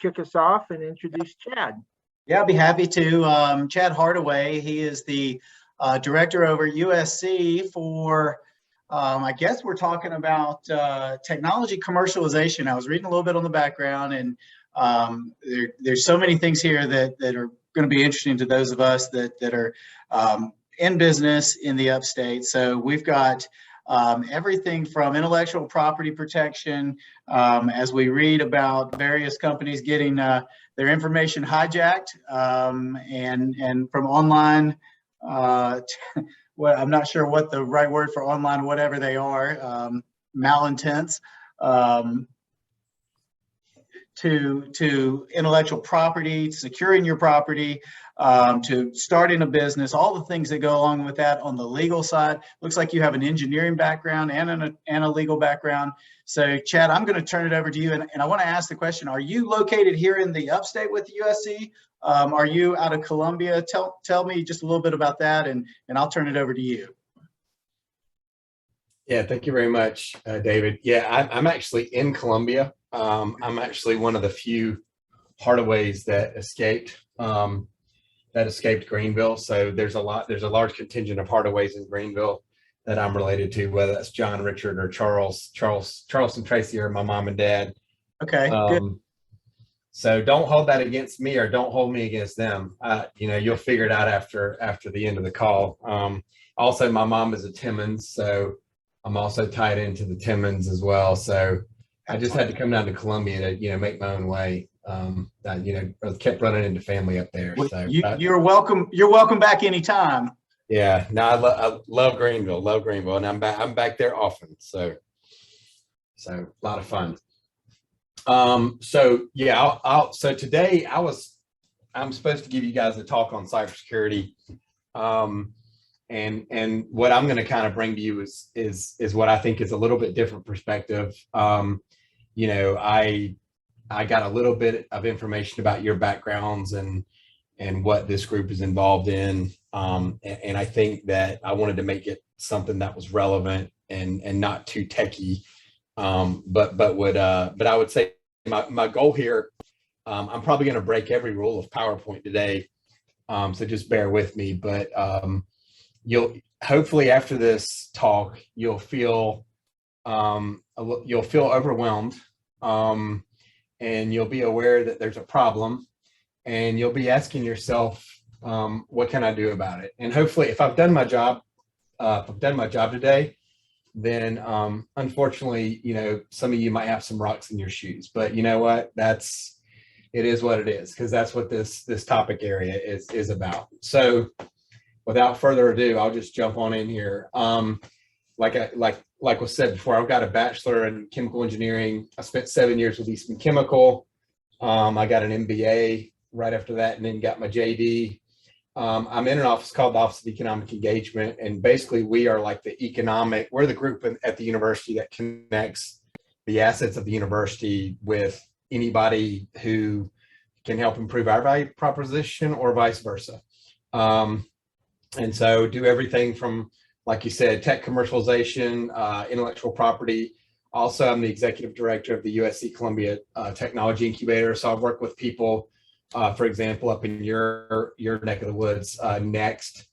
kick us off and introduce Chad. Yeah, I'd be happy to. Chad Hardaway, he is the director over at USC for, I guess we're talking about technology commercialization. I was reading a little bit on the background, and there's so many things here that are going to be interesting to those of us that are in business in the Upstate. So we've got everything from intellectual property protection, as we read about various companies getting their information hijacked, and from online, well, I'm not sure what the right word for online, whatever they are, malintents, to intellectual property, securing your property, to starting a business, all the things that go along with that. On the legal side, looks like you have an engineering background and a legal background. So Chad, I'm going to turn it over to you. And I want to ask the question, are you located here in the Upstate with USC? Are you out of Columbia? Tell me just a little bit about that, and I'll turn it over to you. Yeah, thank you very much, David. Yeah, I'm actually in Columbia. I'm actually one of the few Hardaways that escaped Greenville. So there's a large contingent of Hardaways in Greenville that I'm related to, whether that's John, Richard, or Charles and Tracy are my mom and dad. Okay, good. So don't hold that against me, or don't hold me against them. You'll figure it out after the end of the call. Also, my mom is a Timmons, so I'm also tied into the Timmons as well. So I just had to come down to Columbia to, make my own way. I kept running into family up there. So you're welcome. You're welcome back anytime. Yeah, no, I love Greenville, and I'm back there often. So a lot of fun. So yeah, so today I'm supposed to give you guys a talk on cybersecurity. And what I'm going to kind of bring to you is what I think is a little bit different perspective. I got a little bit of information about your backgrounds and what this group is involved in. And I think that I wanted to make it something that was relevant and not too techy. But I would say my goal here, I'm probably going to break every rule of PowerPoint today. So just bear with me, but you'll hopefully after this talk, you'll feel overwhelmed, and you'll be aware that there's a problem, and you'll be asking yourself, what can I do about it? And hopefully, if I've done my job today, then unfortunately, some of you might have some rocks in your shoes. But you know what? It is what it is, because that's what this topic area is about. So without further ado, I'll just jump on in here. Like was said before, I've got a bachelor in chemical engineering. I spent 7 years with Eastman Chemical. I got an MBA right after that, and then got my JD. I'm in an office called the Office of Economic Engagement, and basically we are like we're the group at the university that connects the assets of the university with anybody who can help improve our value proposition or vice versa. And so do everything from, like you said, tech commercialization, intellectual property. Also, I'm the executive director of the USC Columbia Technology Incubator. So I've worked with people, for example, up in your neck of the woods, Next,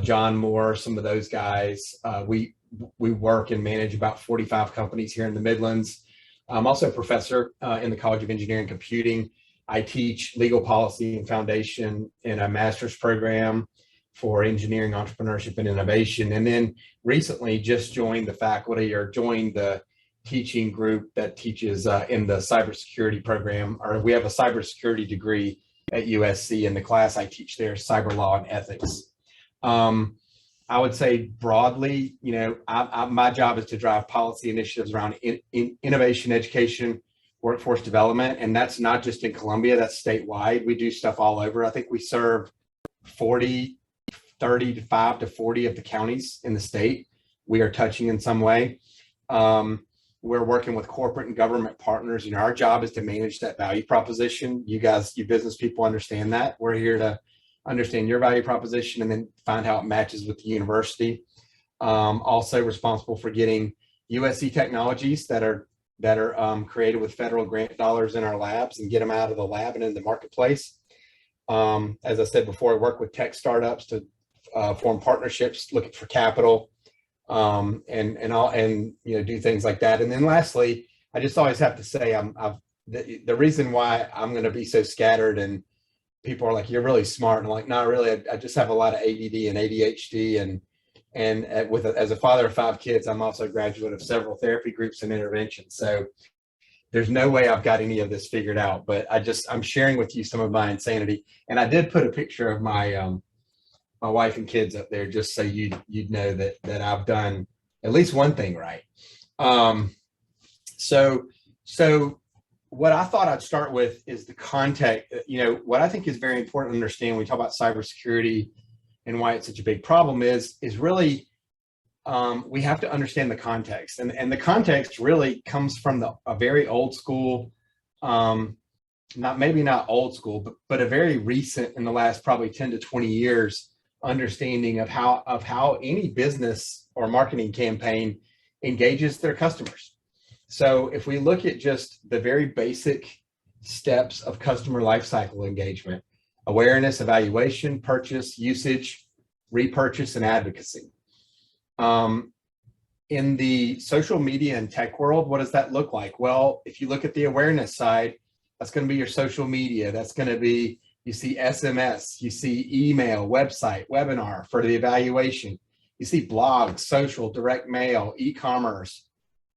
John Moore, some of those guys. We work and manage about 45 companies here in the Midlands. I'm also a professor in the College of Engineering and Computing. I teach legal policy and foundation in a master's program for engineering, entrepreneurship, and innovation. And then recently just joined the faculty, or joined the teaching group that teaches in the cybersecurity program, or we have a cybersecurity degree at USC, and the class I teach there is cyber law and ethics. I would say broadly, my job is to drive policy initiatives around innovation, education, workforce development. And that's not just in Columbia, that's statewide. We do stuff all over. I think we serve 35 to 40 of the counties in the state we are touching in some way. We're working with corporate and government partners. Our job is to manage that value proposition. You guys, you business people, understand that. We're here to understand your value proposition and then find how it matches with the university. Also responsible for getting USC technologies that are that are created with federal grant dollars in our labs and get them out of the lab and in the marketplace. As I said before, I work with tech startups to form partnerships, looking for capital, and do things like that. And then lastly, I just always have to say, the reason why I'm going to be so scattered and people are like, you're really smart. And I'm like, not really. I just have a lot of ADD and ADHD, and as a father of 5 kids, I'm also a graduate of several therapy groups and interventions. So there's no way I've got any of this figured out, but I'm sharing with you some of my insanity. And I did put a picture of my my wife and kids up there just so you'd know that I've done at least one thing right. So what I thought I'd start with is the context. What I think is very important to understand when we talk about cybersecurity and why it's such a big problem is really we have to understand the context, and the context really comes from a very old school, not old school, but a very recent, in the last probably 10 to 20 years, understanding of how any business or marketing campaign engages their customers. So if we look at just the very basic steps of customer lifecycle engagement: awareness, evaluation, purchase, usage, repurchase, and advocacy. In the social media and tech world, what does that look like? Well, if you look at the awareness side, that's going to be your social media. That's going to be, you see SMS, you see email, website, webinar. For the evaluation, you see blogs, social, direct mail, e-commerce.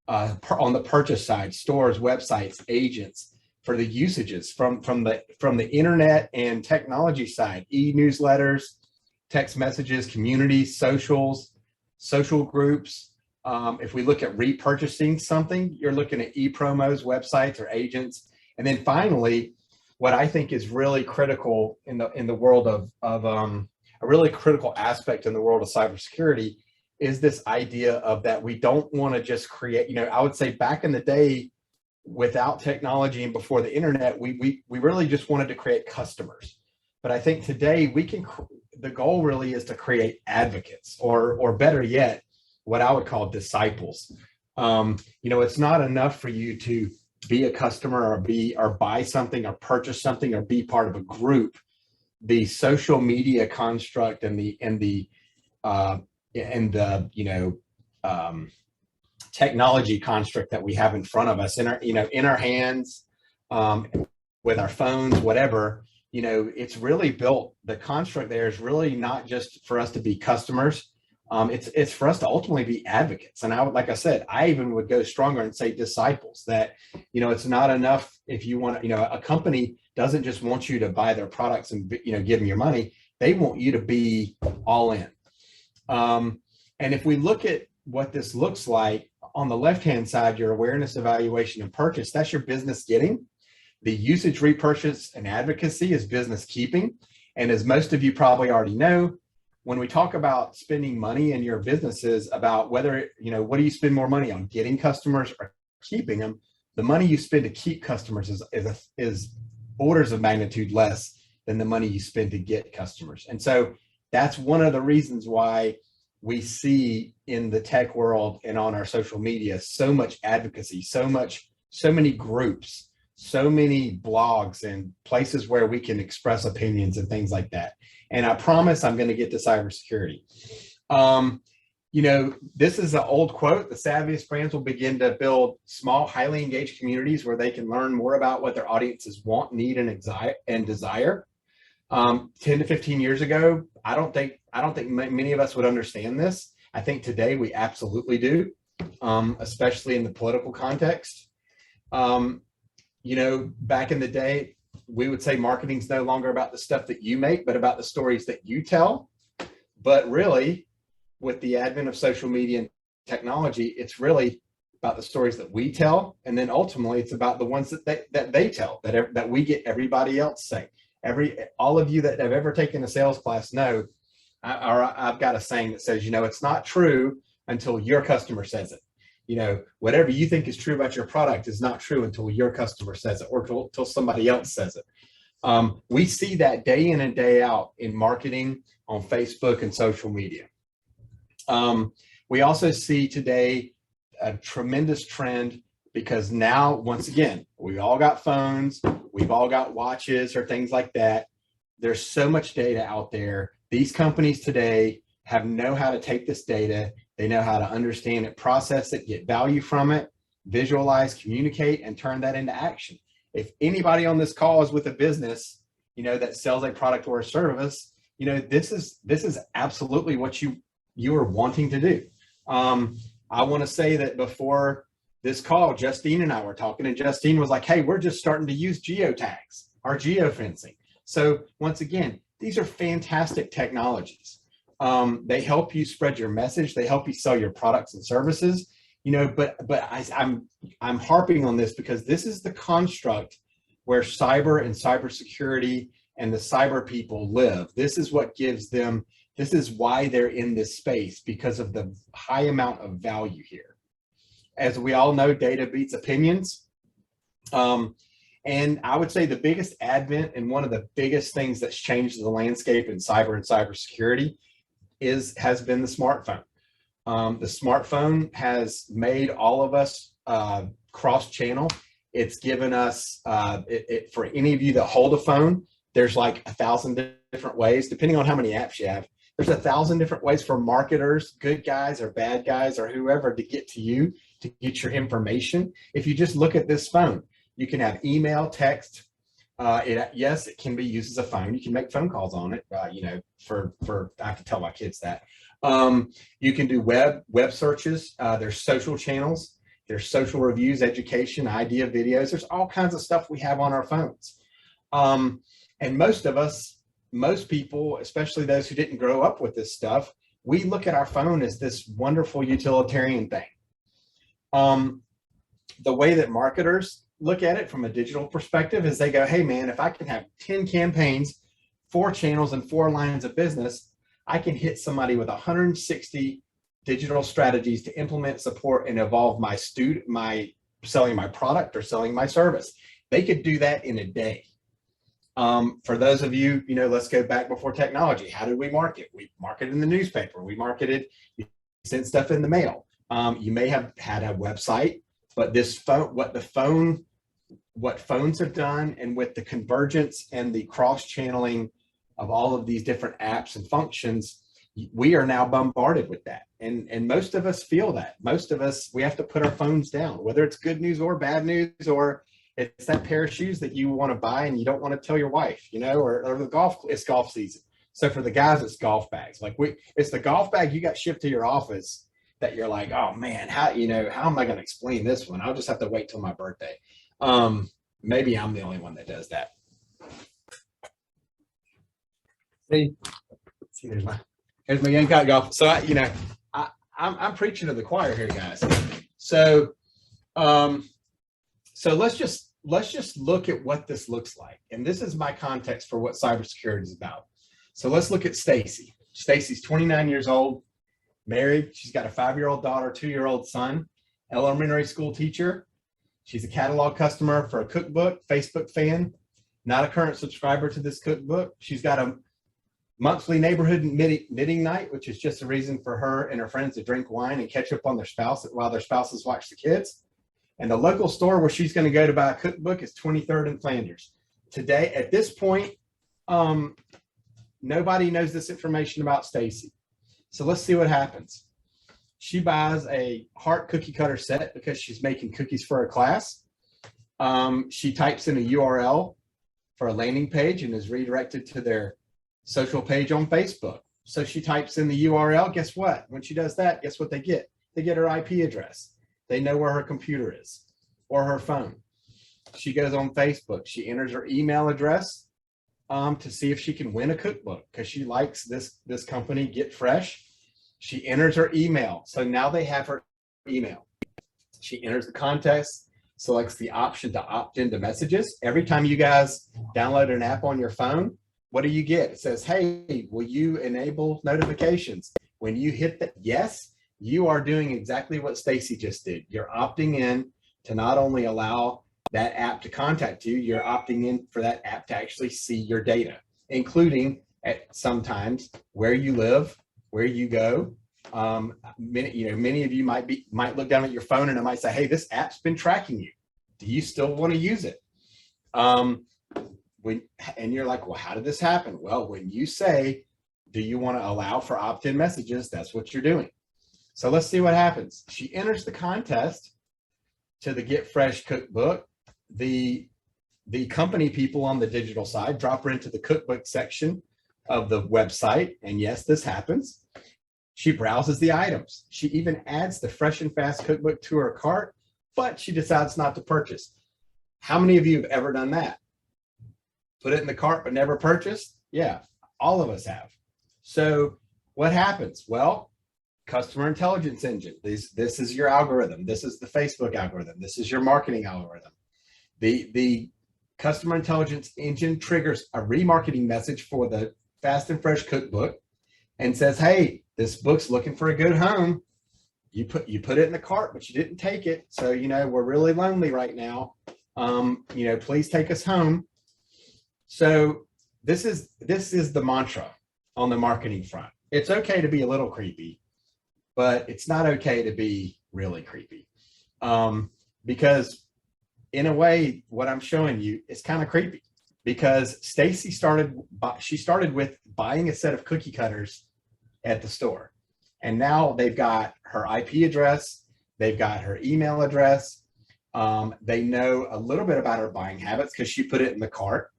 On the purchase side, stores, websites, agents. For the usages from the internet and technology side, e-newsletters, text messages, communities, socials, social groups. If we look at repurchasing something, you're looking at e-promos, websites, or agents. And then finally, what I think is really critical in the world of a really critical aspect in the world of cybersecurity is this idea of that we don't want to just create, I would say back in the day, without technology and before the internet, we really just wanted to create customers. But I think today the goal really is to create advocates, or better yet, what I would call disciples. It's not enough for you to be a customer or buy something or purchase something or be part of a group. The social media construct and the technology construct that we have in front of us in our hands, with our phones, whatever, it's really built. The construct there is really not just for us to be customers. It's for us to ultimately be advocates. And I even would go stronger and say disciples, that, it's not enough if you want, a company doesn't just want you to buy their products and, give them your money. They want you to be all in. And if we look at what this looks like, on the left-hand side, your awareness, evaluation, and purchase, that's your business getting. The usage, repurchase, and advocacy is business keeping. And as most of you probably already know, when we talk about spending money in your businesses, about whether, what do you spend more money on, getting customers or keeping them, the money you spend to keep customers is orders of magnitude less than the money you spend to get customers. And so that's one of the reasons why we see in the tech world and on our social media so much advocacy, so many groups, so many blogs and places where we can express opinions and things like that. And I promise I'm going to get to cybersecurity. This is an old quote: the savviest brands will begin to build small, highly engaged communities where they can learn more about what their audiences want, need, and desire. 10 to 15 years ago, I don't think many of us would understand this. I think today we absolutely do, especially in the political context. Back in the day, we would say marketing's no longer about the stuff that you make, but about the stories that you tell. But really, with the advent of social media and technology, it's really about the stories that we tell, and then ultimately it's about the ones that they tell, that we get everybody else saying. All of you that have ever taken a sales class know, I've got a saying that says, it's not true until your customer says it. Whatever you think is true about your product is not true until your customer says it, or until somebody else says it. We see that day in and day out in marketing on Facebook and social media. We also see today a tremendous trend because now, once again, we all got phones, we've all got watches or things like that. There's so much data out there. These companies today know how to take this data. They know how to understand it, process it, get value from it, visualize, communicate, and turn that into action. If anybody on this call is with a business, you know, that sells a product or a service, you know, this is absolutely what you are wanting to do. I want to say that before this call, Justine and I were talking, and Justine was like, hey, we're just starting to use geotags or geofencing. So once again, these are fantastic technologies. They help you spread your message. They help you sell your products and services, you know, but I'm harping on this because this is the construct where cyber and cybersecurity and the cyber people live. This is what gives them, this is why they're in this space, because of the high amount of value here. As we all know, data beats opinions. And I would say the biggest advent and one of the biggest things that's changed the landscape in cyber and cybersecurity has been the smartphone. The smartphone has made all of us cross-channel. It's given us, for any of you that hold a phone, there's like 1,000 different ways, depending on how many apps you have. There's 1,000 different ways for marketers, good guys or bad guys or whoever, to get to you, to get your information. If you just look at this phone, you can have email, text. Yes, it can be used as a phone. You can make phone calls on it. You know, I have to tell my kids that. You can do web searches. There's social channels. There's social reviews, education, idea videos. There's all kinds of stuff we have on our phones. And most people, especially those who didn't grow up with this stuff, we look at our phone as this wonderful utilitarian thing. The way that marketers look at it from a digital perspective is they go, hey man, if I can have 10 campaigns, 4 channels and 4 lines of business, I can hit somebody with 160 digital strategies to implement, support, and evolve my selling my product or selling my service. They could do that in a day. For those of you, you know, let's go back before technology. How did we market? We marketed in the newspaper. We marketed, you sent stuff in the mail. You may have had a website, but this phone, what phones have done, and with the convergence and the cross-channeling of all of these different apps and functions, we are now bombarded with that. And most of us feel that. Most of us, we have to put our phones down, whether it's good news or bad news, or it's that pair of shoes that you want to buy and you don't want to tell your wife, you know, or it's golf season. So for the guys, it's golf bags. Like it's the golf bag you got shipped to your office that you're like, oh man, how am I going to explain this one? I'll just have to wait till my birthday. Maybe I'm the only one that does that. See, here's my Gamecock golf. So I'm preaching to the choir here, guys. So let's just look at what this looks like. And this is my context for what cybersecurity is about. So let's look at Stacy. Stacy's 29 years old, married. She's got a 5-year-old daughter, 2-year-old son, elementary school teacher. She's a catalog customer for a cookbook, Facebook fan, not a current subscriber to this cookbook. She's got a monthly neighborhood knitting night, which is just a reason for her and her friends to drink wine and catch up on their spouse while their spouses watch the kids. And the local store where she's going to go to buy a cookbook is 23rd and Flanders. Today, at this point, nobody knows this information about Stacy. So let's see what happens. She buys a heart cookie cutter set because she's making cookies for a class. She types in a URL for a landing page and is redirected to their social page on Facebook. So she types in the URL. Guess what? When she does that, guess what they get? They get her IP address. They know where her computer is or her phone. She goes on Facebook. She enters her email address to see if she can win a cookbook because she likes this company, Get Fresh. She enters her email. So now they have her email. She enters the contest, selects the option to opt into messages. Every time you guys download an app on your phone, what do you get? It says, hey, will you enable notifications? When you hit that yes, you are doing exactly what Stacy just did. You're opting in to not only allow that app to contact you, you're opting in for that app to actually see your data, including at sometimes where you live, where you go, Many of you might look down at your phone and it might say, hey, this app's been tracking you. Do you still want to use it? And you're like, well, how did this happen? Well, when you say, do you want to allow for opt-in messages? That's what you're doing. So let's see what happens. She enters the contest to the Get Fresh cookbook. The company people on the digital side drop her into the cookbook section of the website. And yes, this happens. She browses the items. She even adds the Fresh and Fast cookbook to her cart, but she decides not to purchase. How many of you have ever done that? Put it in the cart, but never purchased? Yeah, all of us have. So what happens? Well, customer intelligence engine. This is your algorithm. This is the Facebook algorithm. This is your marketing algorithm. The customer intelligence engine triggers a remarketing message for the Fast and Fresh cookbook and says, hey, this book's looking for a good home. You put it in the cart, but you didn't take it. So, we're really lonely right now. Please take us home. So this is the mantra on the marketing front. It's okay to be a little creepy, but it's not okay to be really creepy. Because in a way, what I'm showing you is kind of creepy, because Stacy started with buying a set of cookie cutters at the store. And now they've got her IP address, they've got her email address. They know a little bit about her buying habits because she put it in the cart,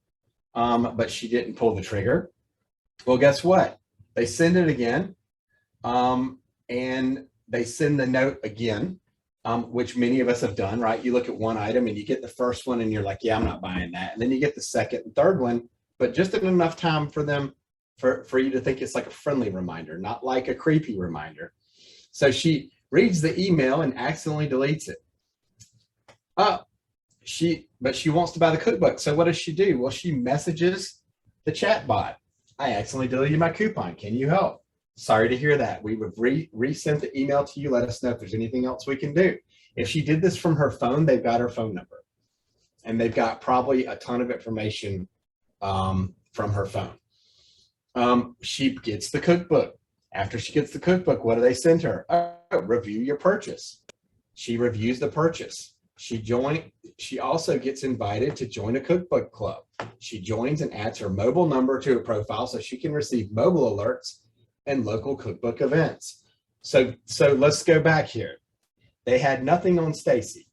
but she didn't pull the trigger. Well, guess what? They send it again, and they send the note again, which many of us have done, right? You look at one item and you get the first one and you're like, yeah, I'm not buying that. And then you get the second and third one, but just in enough time for them, for you to think it's like a friendly reminder, not like a creepy reminder. So she reads the email and accidentally deletes it. But she wants to buy the cookbook. So what does she do? Well, she messages the chat bot. I accidentally deleted my coupon. Can you help? Sorry to hear that. We would resend the email to you. Let us know if there's anything else we can do. If she did this from her phone, they've got her phone number, and they've got probably a ton of information from her phone. She gets the cookbook. After she gets the cookbook, what do they send her? Review your purchase. She reviews the purchase. She also gets invited to join a cookbook club. She joins and adds her mobile number to her profile so she can receive mobile alerts and local cookbook events. So let's go back here. They had nothing on Stacy.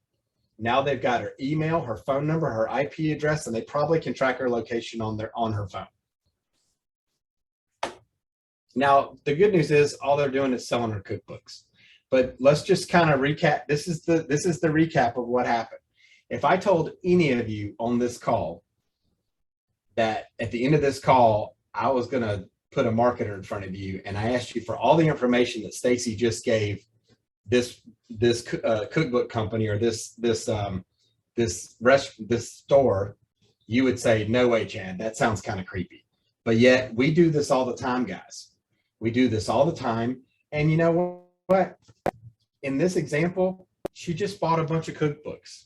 Now they've got her email, her phone number, her IP address, and they probably can track her location on her phone. Now, the good news is all they're doing is selling her cookbooks. But let's just kind of recap. This is the recap of what happened. If I told any of you on this call that at the end of this call, I was going to put a marketer in front of you and I asked you for all the information that Stacy just gave this cookbook company or this store, you would say, no way, Chad, that sounds kind of creepy. But yet we do this all the time, guys. We do this all the time. And you know what? In this example, she just bought a bunch of cookbooks.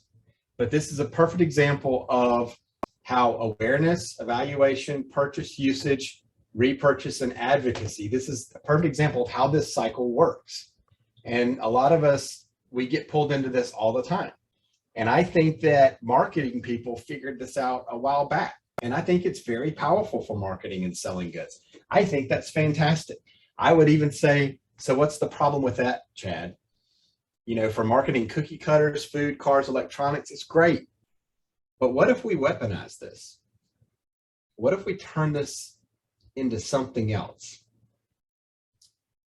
But this is a perfect example of how awareness, evaluation, purchase usage, repurchase, and advocacy, this is a perfect example of how this cycle works. And a lot of us, we get pulled into this all the time. And I think that marketing people figured this out a while back. And I think it's very powerful for marketing and selling goods. I think that's fantastic. I would even say, so what's the problem with that, Chad? For marketing cookie cutters, food, cars, electronics, it's great. But what if we weaponize this? What if we turn this into something else?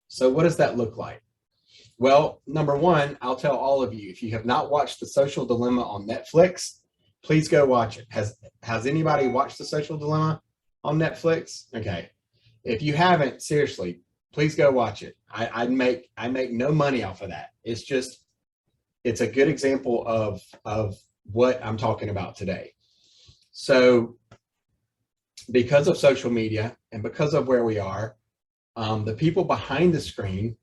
So what does that look like? Well, number one, I'll tell all of you, if you have not watched The Social Dilemma on Netflix, please go watch it. Has anybody watched The Social Dilemma on Netflix? Okay. If you haven't, seriously, please go watch it. I make no money off of that. It's a good example of what I'm talking about today. So because of social media and because of where we are, the people behind the screen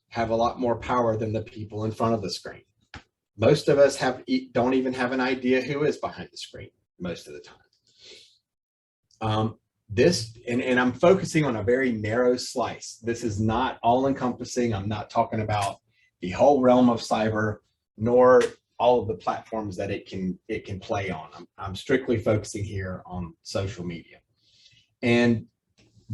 have a lot more power than the people in front of the screen. Most of us don't even have an idea who is behind the screen most of the time. and I'm focusing on a very narrow slice. This is not all encompassing. I'm not talking about the whole realm of cyber, nor all of the platforms that it can play on. I'm strictly focusing here on social media. And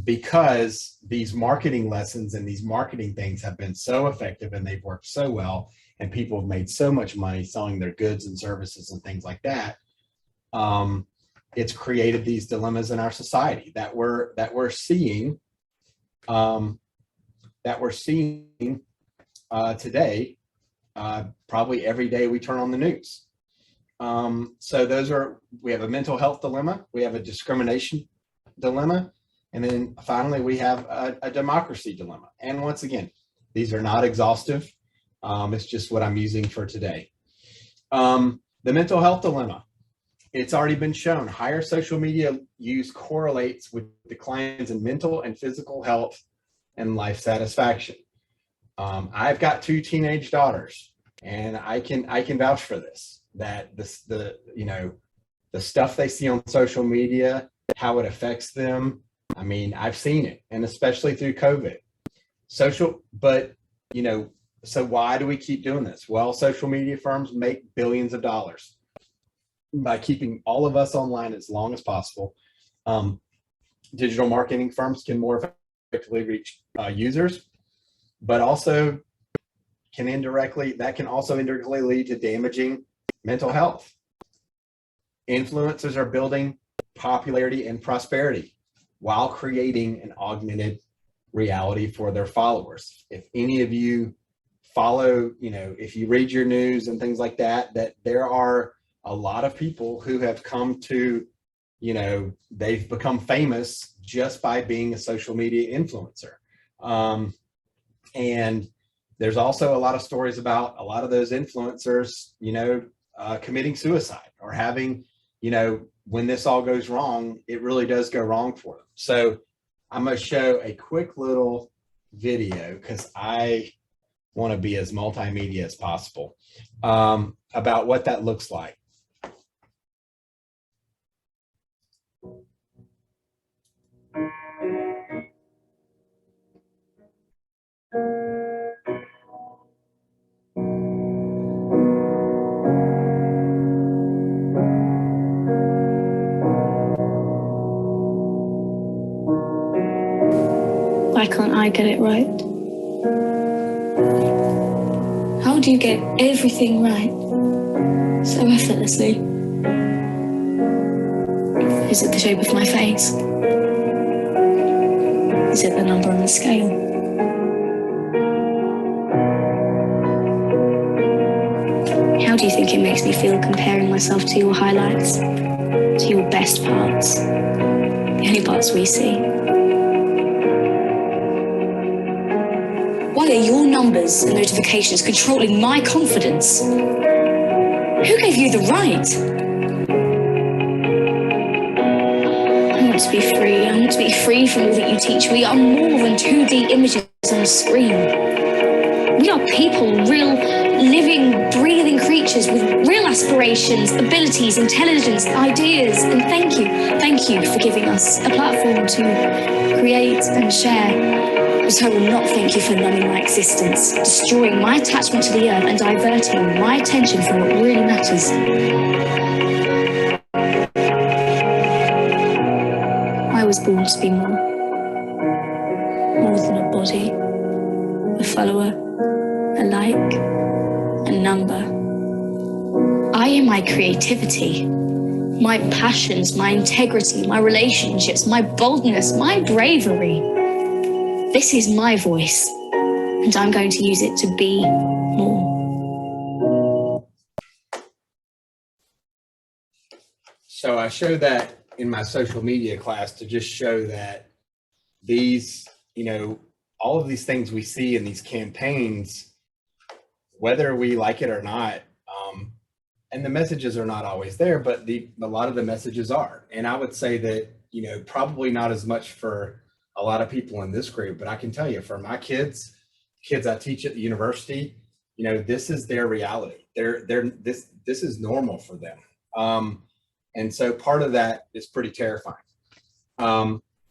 because these marketing lessons and these marketing things have been so effective and they've worked so well, and people have made so much money selling their goods and services and things like that, it's created these dilemmas in our society that we're seeing today, probably every day we turn on the news. So we have a mental health dilemma, we have a discrimination dilemma, and then finally we have a democracy dilemma. And once again, these are not exhaustive. It's just what I'm using for today. The mental health dilemma. It's already been shown higher social media use correlates with declines in mental and physical health and life satisfaction. I've got 2 teenage daughters, and I can vouch for this, that the stuff they see on social media, how it affects them. I mean, I've seen it, and especially through COVID. But so why do we keep doing this? Well, social media firms make billions of dollars by keeping all of us online as long as possible. Digital marketing firms can more effectively reach users, but also that can also indirectly lead to damaging mental health. Influencers are building popularity and prosperity while creating an augmented reality for their followers. If any of you follow, if you read your news and things like that, that there are a lot of people who have come to, they've become famous just by being a social media influencer. And there's also a lot of stories about a lot of those influencers, committing suicide or having, when this all goes wrong, it really does go wrong for them. So I'm going to show a quick little video because I want to be as multimedia as possible, about what that looks like. Why can't I get it right? How do you get everything right so effortlessly? Is it the shape of my face? Is it the number on the scale? How do you think it makes me feel comparing myself to your highlights, to your best parts, the only parts we see? Why are your numbers and notifications controlling my confidence? Who gave you the right? I want to be free. I want to be free from all that you teach. We are more than 2D images on a screen. We are people, real, living, breathing creatures with real aspirations, abilities, intelligence, ideas. And thank you for giving us a platform to create and share. But I will not thank you for numbing my existence, destroying my attachment to the earth and diverting my attention from what really matters. I was born to be more than a body, a follower, a like, a number. I am my creativity, my passions, my integrity, my relationships, my boldness, my bravery. This is my voice, and I'm going to use it to be more. So I show that in my social media class to just show that these, all of these things we see in these campaigns, whether we like it or not, and the messages are not always there, but a lot of the messages are. And I would say that, probably not as much for a lot of people in this group, but I can tell you for my kids I teach at the university, this is their reality. This is normal for them. And so part of that is pretty terrifying.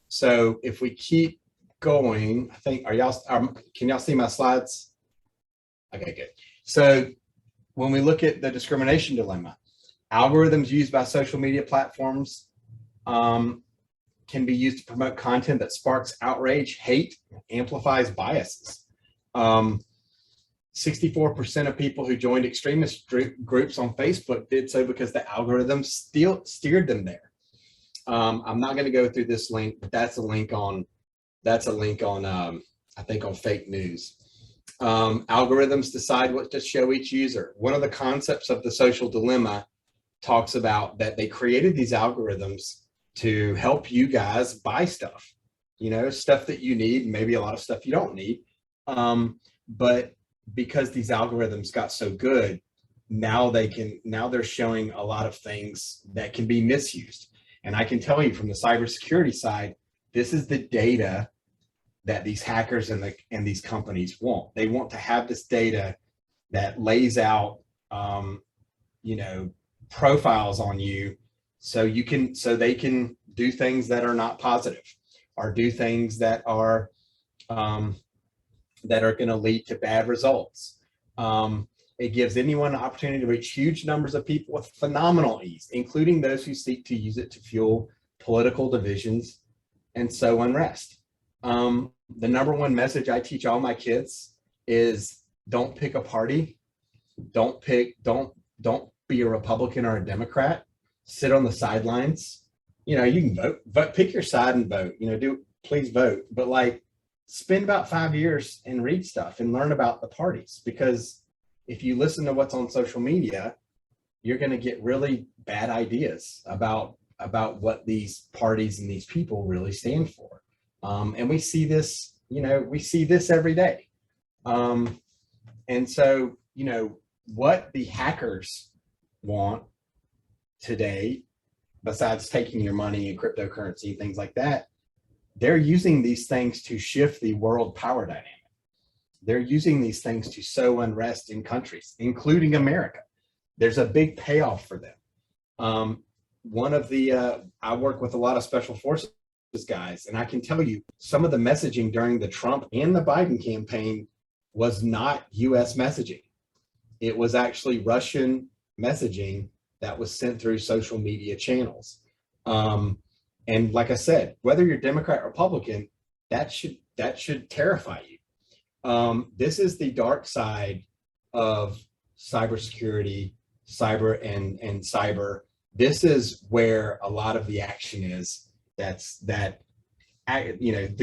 So if we keep going, I think, can y'all see my slides? Okay, good. So when we look at the discrimination dilemma, algorithms used by social media platforms can be used to promote content that sparks outrage, hate, amplifies biases. 64% of people who joined extremist groups on Facebook did so because the algorithm steered them there. I'm not going to go through this link, but that's a link on I think on fake news. Algorithms decide what to show each user. One of the concepts of the social dilemma talks about that they created these algorithms to help you guys buy stuff, stuff that you need, maybe a lot of stuff you don't need. But because these algorithms got so good, now they're showing a lot of things that can be misused. And I can tell you from the cybersecurity side, this is the data that these hackers and these companies want. They want to have this data that lays out, profiles on you, so they can do things that are not positive, or do things that are going to lead to bad results. It gives anyone an opportunity to reach huge numbers of people with phenomenal ease, including those who seek to use it to fuel political divisions and sow unrest. The number one message I teach all my kids is don't pick a party. Don't be a Republican or a Democrat. Sit on the sidelines. You can vote, pick your side and vote, please vote. But spend about 5 years and read stuff and learn about the parties, because if you listen to what's on social media, you're going to get really bad ideas about what these parties and these people really stand for. And we see this, every day. And so, what the hackers want today, besides taking your money and cryptocurrency, things like that, they're using these things to shift the world power dynamic. They're using these things to sow unrest in countries, including America. There's a big payoff for them. I work with a lot of special forces guys, and I can tell you some of the messaging during the Trump and the Biden campaign was not US messaging. It was actually Russian messaging that was sent through social media channels. And like I said, whether you're Democrat or Republican, that should terrify you. This is the dark side of cybersecurity, cyber. This is where a lot of the action is. The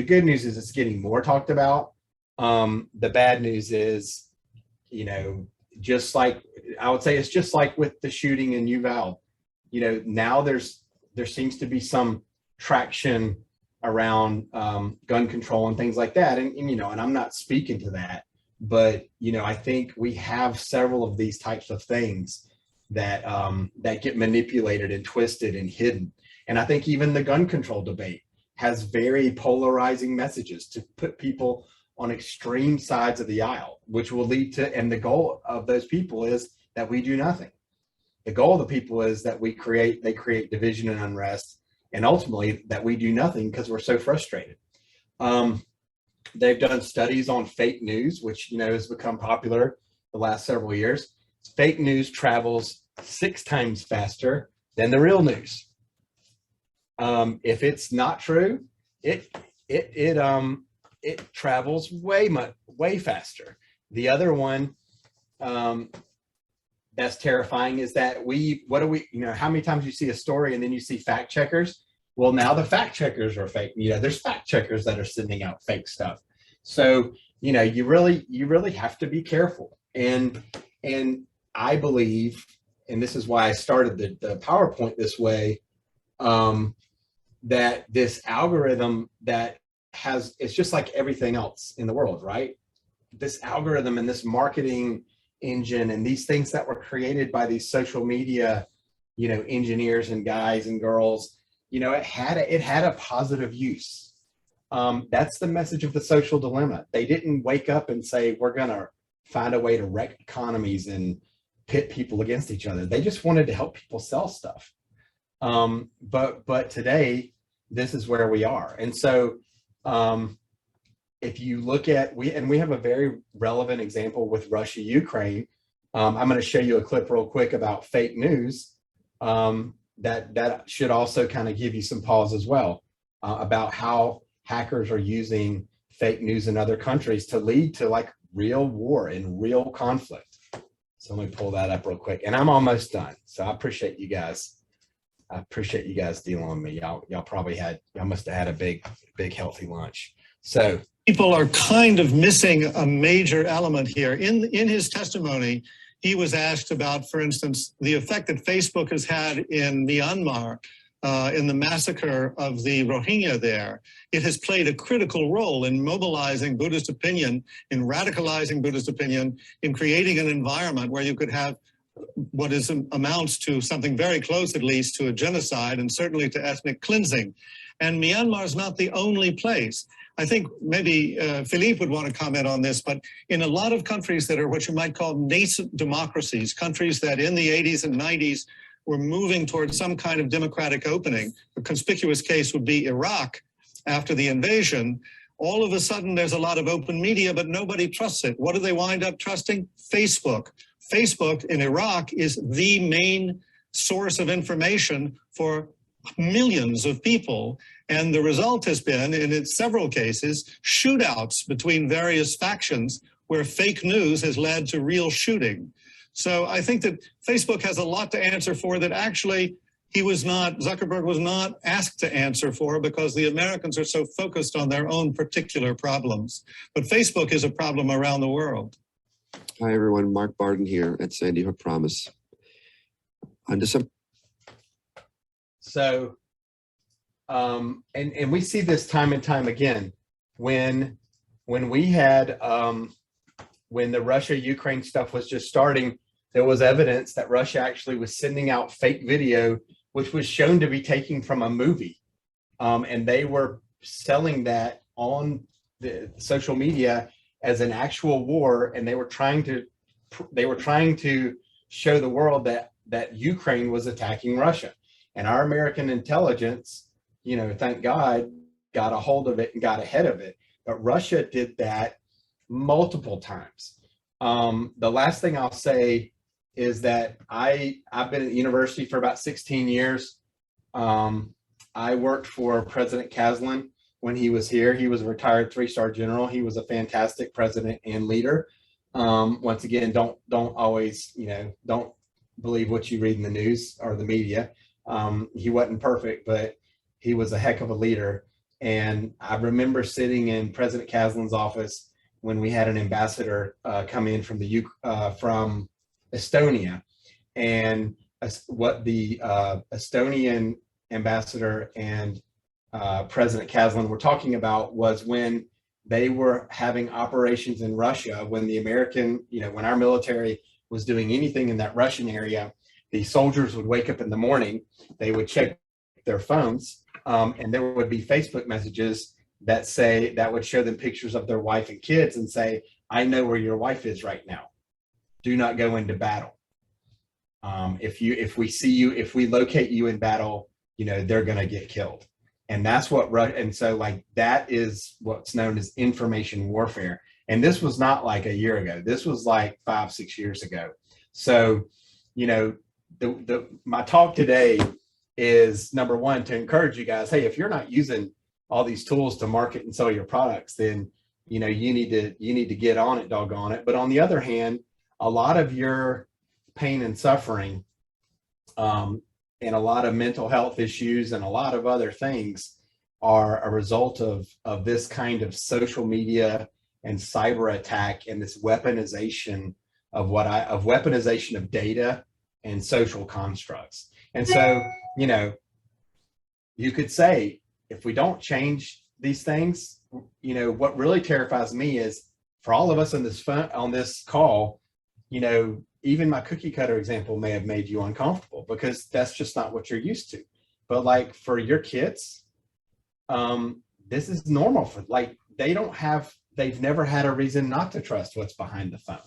good news is it's getting more talked about. The bad news is, just like I would say, it's just like with the shooting in Uvalde. Now there seems to be some traction around gun control and things like that, and I'm not speaking to that, but I think we have several of these types of things that get manipulated and twisted and hidden. And I think even the gun control debate has very polarizing messages to put people on extreme sides of the aisle, which will lead to, and the goal of those people is that we do nothing. The goal of the people is that they create division and unrest, and ultimately that we do nothing because we're so frustrated. They've done studies on fake news, which has become popular the last several years. Fake news travels 6 times faster than the real news. If it's not true, it travels way faster. The other one that's terrifying is that how many times you see a story and then you see fact checkers? Well, now the fact checkers are fake. There's fact checkers that are sending out fake stuff. So, you really have to be careful. And I believe, and this is why I started the PowerPoint this way, that this algorithm it's just like everything else in the world, right? This algorithm and this marketing engine and these things that were created by these social media, engineers and guys and girls, it had a positive use. That's the message of the social dilemma. They didn't wake up and say, we're going to find a way to wreck economies and pit people against each other. They just wanted to help people sell stuff. But today, this is where we are. And so if you look at, we have a very relevant example with Russia, Ukraine. I'm going to show you a clip real quick about fake news. That should also kind of give you some pause as well, about how hackers are using fake news in other countries to lead to like real war and real conflict. So let me pull that up real quick, and I'm almost done. So I appreciate you guys. I appreciate you guys dealing with me. Y'all must have had a big healthy lunch. So people are kind of missing a major element here. In his testimony, he was asked about, for instance, the effect that Facebook has had in Myanmar, in the massacre of the Rohingya there. It has played a critical role in mobilizing Buddhist opinion, in radicalizing Buddhist opinion, in creating an environment where you could have what amounts to something very close, at least, to a genocide and certainly to ethnic cleansing. And Myanmar is not the only place. I think maybe Philippe would want to comment on this, but in a lot of countries that are what you might call nascent democracies, countries that in the 80s and 90s were moving towards some kind of democratic opening, a conspicuous case would be Iraq after the invasion. All of a sudden, there's a lot of open media, but nobody trusts it. What do they wind up trusting? Facebook. Facebook in Iraq is the main source of information for millions of people. And the result has been, in several cases, shootouts between various factions where fake news has led to real shooting. So I think that Facebook has a lot to answer for that actually Zuckerberg was not asked to answer for, because the Americans are so focused on their own particular problems. But Facebook is a problem around the world. Hi, everyone. Mark Barden here at Sandy Hook Promise. On December. So, and we see this time and time again. When we had, when the Russia-Ukraine stuff was just starting, there was evidence that Russia actually was sending out fake video, which was shown to be taken from a movie. And they were selling that on the social media as an actual war, and they were trying to show the world that Ukraine was attacking Russia. And our American intelligence, thank God, got a hold of it and got ahead of it. But Russia did that multiple times. The last thing I'll say is that I've been at the university for about 16 years. I worked for President Kaslan when he was here. He was a retired 3-star general. He was a fantastic president and leader. Once again, don't always, don't believe what you read in the news or the media. He wasn't perfect, but he was a heck of a leader. And I remember sitting in President Kaslan's office when we had an ambassador come in from from Estonia, and what the Estonian ambassador and President Kaslan were talking about was when they were having operations in Russia, when the American, when our military was doing anything in that Russian area, the soldiers would wake up in the morning, they would check their phones, and there would be Facebook messages that would show them pictures of their wife and kids and say, I know where your wife is right now. Do not go into battle. If we locate you in battle, they're going to get killed. And that's that is what's known as information warfare. And this was not like a year ago. This was like 5-6 years ago. So, my talk today is, number one, to encourage you guys, hey, if you're not using all these tools to market and sell your products, then, you need to get on it, doggone it. But on the other hand, a lot of your pain and suffering, and a lot of mental health issues and a lot of other things are a result of this kind of social media and cyber attack, and this weaponization of weaponization of data and social constructs. And so, you could say, if we don't change these things, what really terrifies me is, for all of us on this call, even my cookie cutter example may have made you uncomfortable, because that's just not what you're used to. But like for your kids, this is normal for, they've never had a reason not to trust what's behind the phone.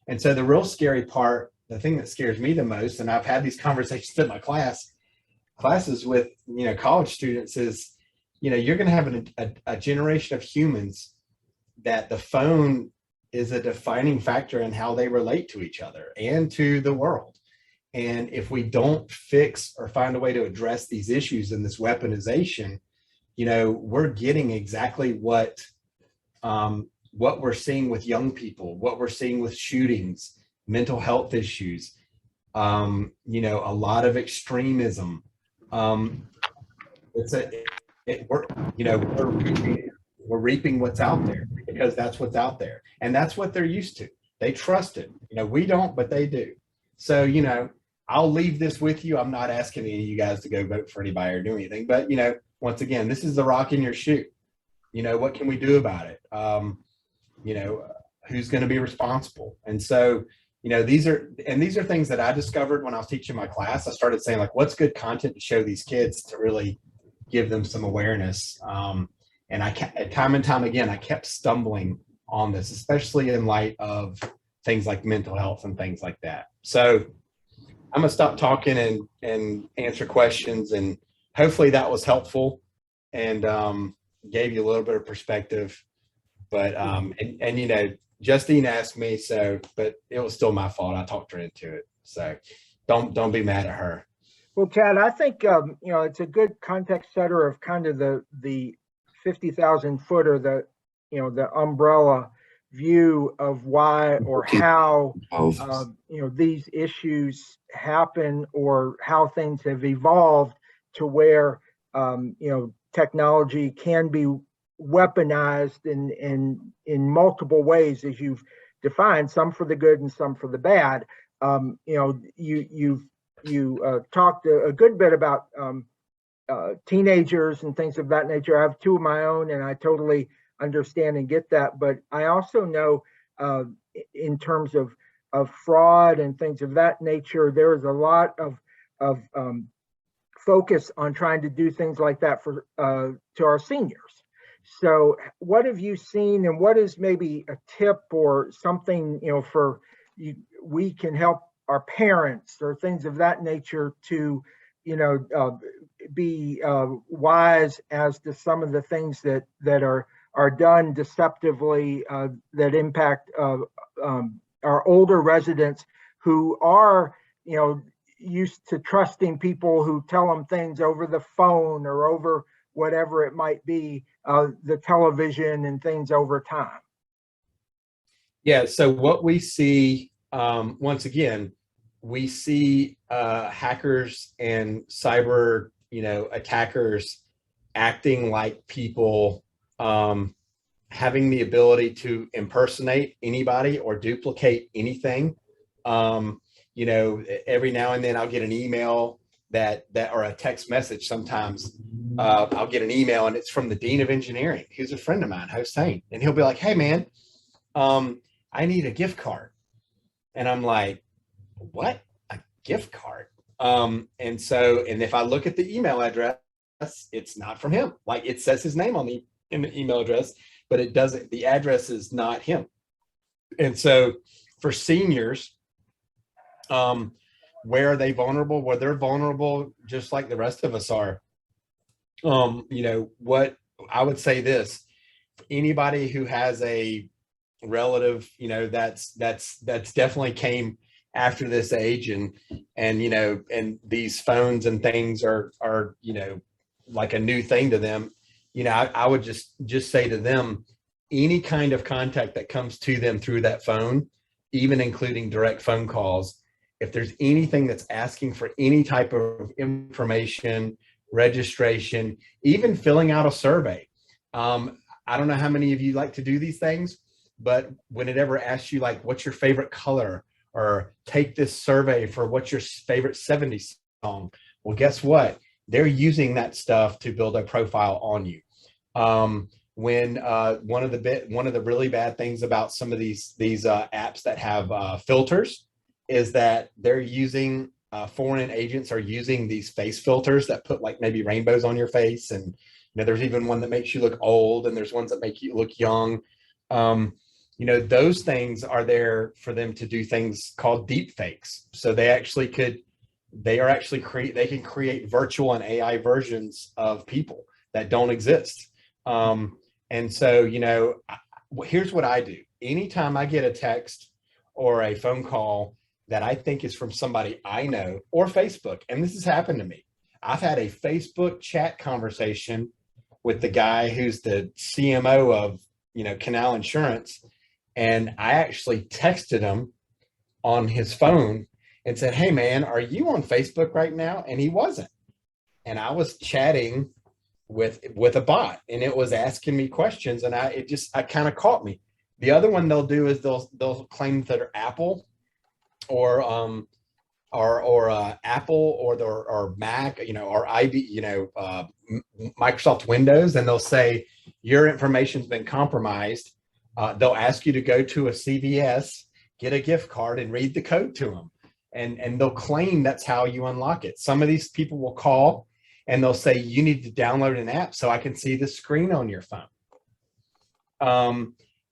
And so the real scary part, the thing that scares me the most, and I've had these conversations in my classes with, college students, is you're going to have a generation of humans that the phone is a defining factor in how they relate to each other and to the world. And if we don't fix or find a way to address these issues in this weaponization, we're getting exactly what we're seeing with young people, what we're seeing with shootings, mental health issues, a lot of extremism. We're reaping what's out there because that's what's out there, and that's what they're used to. They trust it. We don't, but they do. So, I'll leave this with you. I'm not asking any of you guys to go vote for anybody or do anything, but once again, this is the rock in your shoe. What can we do about it? Who's going to be responsible? And so, these are things that I discovered when I was teaching my class. I started saying, like, what's good content to show these kids to really give them some awareness. And time and time again, I kept stumbling on this, especially in light of things like mental health and things like that. So I'm gonna stop talking and answer questions, and hopefully that was helpful and gave you a little bit of perspective. But Justine asked me, but it was still my fault. I talked her into it. So don't be mad at her. Well, Chad, I think it's a good context setter of kind of the 50,000 foot or the umbrella view of why or how these issues happen, or how things have evolved to where technology can be weaponized in multiple ways, as you've defined, some for the good and some for the bad. You talked a good bit about teenagers and things of that nature. I have two of my own, and I totally understand and get that. But I also know in terms of fraud and things of that nature, there is a lot of focus on trying to do things like that for to our seniors. So what have you seen, and what is maybe a tip or something for we can help our parents or things of that nature to be wise as to some of the things that are done deceptively that impact our older residents who are used to trusting people who tell them things over the phone or over whatever it might be, the television and things over time. Yeah, so what we see, once again, we see hackers and cyber, attackers acting like people, having the ability to impersonate anybody or duplicate anything. Every now and then I'll get an email that or a text message. Sometimes I'll get an email and it's from the Dean of Engineering, who's a friend of mine, Hossein, and he'll be like, "Hey man, I need a gift card." And I'm like, "What? A gift card?" And if I look at the email address, it's not from him. Like, it says his name in the email address, but it doesn't, the address is not him. And so for seniors, where are they vulnerable? Well, they're vulnerable just like the rest of us are. What I would say this, anybody who has a relative, that's definitely came after this age, and these phones and things are like a new thing to them. I would just say to them, any kind of contact that comes to them through that phone, even including direct phone calls, if there's anything that's asking for any type of information, registration, even filling out a survey. I don't know how many of you like to do these things, but when it ever asks you, like, what's your favorite color, or take this survey for what's your favorite 70s song, well, guess what? They're using that stuff to build a profile on you. When one of the really bad things about some of these apps that have filters is that they're using foreign agents are using these face filters that put like maybe rainbows on your face, and there's even one that makes you look old, and there's ones that make you look young. Those things are there for them to do things called deep fakes. So they can create virtual and AI versions of people. that don't exist. And so, you know, here's what I do. Anytime I get a text or a phone call that I think is from somebody I know, or Facebook, and this has happened to me. I've had a Facebook chat conversation with the guy who's the CMO of, you know, Canal Insurance. And I actually texted him on his phone and said, "Hey man, are you on Facebook right now?" And he wasn't. And I was chatting with a bot, and it was asking me questions, and it kind of caught me. The other one they'll do is they'll claim that they're Apple or Apple or Mac, you know, or Microsoft Windows, and they'll say your information's been compromised. They'll ask you to go to a CVS, get a gift card, and read the code to them, and they'll claim that's how you unlock it. Some of these people will call and they'll say you need to download an app so I can see the screen on your phone.